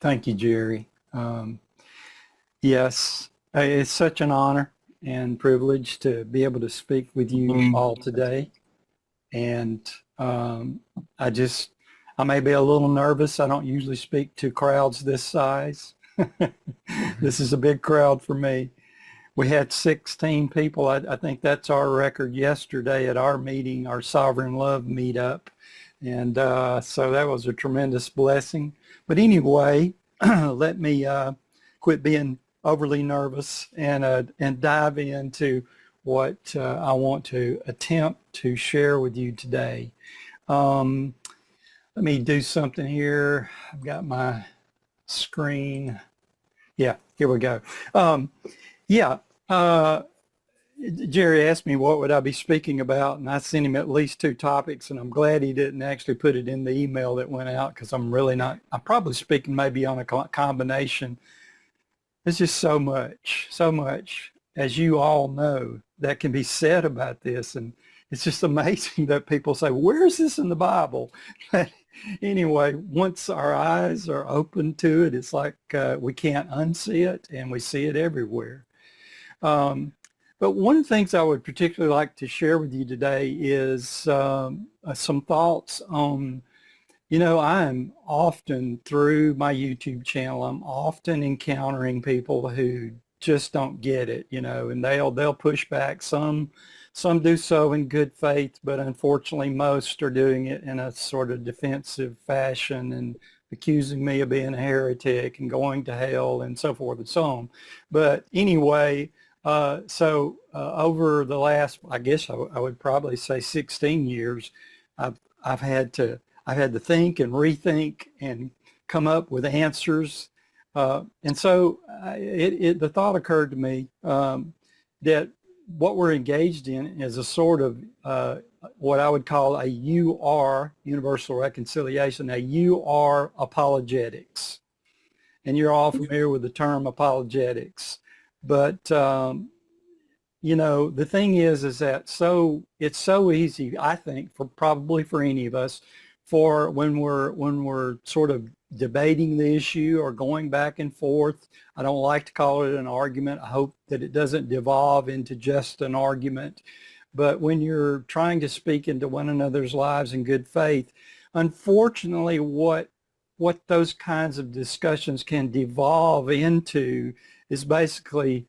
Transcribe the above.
Thank you, Jerry. Yes, it's such an honor and privilege to be able to speak with you all today. And I just, I may be a little nervous. I don't usually speak to crowds this size. This is a big crowd for me. We had 16 people. I think that's our record yesterday at our meeting, our Sovereign Love meetup. And so that was a tremendous blessing. But anyway, let me quit being overly nervous and dive into what I want to attempt to share with you today. Let me do something here. I've got my screen. Yeah, here we go. Yeah, Jerry asked me what would I be speaking about, and I sent him at least 2 topics, and I'm glad he didn't actually put it in the email that went out because I'm really not, I'm probably speaking maybe on a combination. There's just so much, as you all know, that can be said about this, and it's just amazing that people say, where is this in the Bible? Anyway, once our eyes are open to it, it's like we can't unsee it, and we see it everywhere. But one of the things I would particularly like to share with you today is some thoughts on, I'm often through my YouTube channel, I'm often encountering people who just don't get it, and they'll push back. Some do so in good faith, but unfortunately most are doing it in a sort of defensive fashion and accusing me of being a heretic and going to hell and so forth and so on. But anyway, over the last, I guess I would probably say 16 years, I've had to think and rethink and come up with answers. And so the thought occurred to me that what we're engaged in is a sort of what I would call a UR, universal reconciliation, a UR apologetics. And you're all familiar with the term apologetics. But the thing is that it's so easy, I think, probably for any of us, for when we're sort of debating the issue or going back and forth. I don't like to call it an argument. I hope that it doesn't devolve into just an argument. But when you're trying to speak into one another's lives in good faith, unfortunately, what those kinds of discussions can devolve into is basically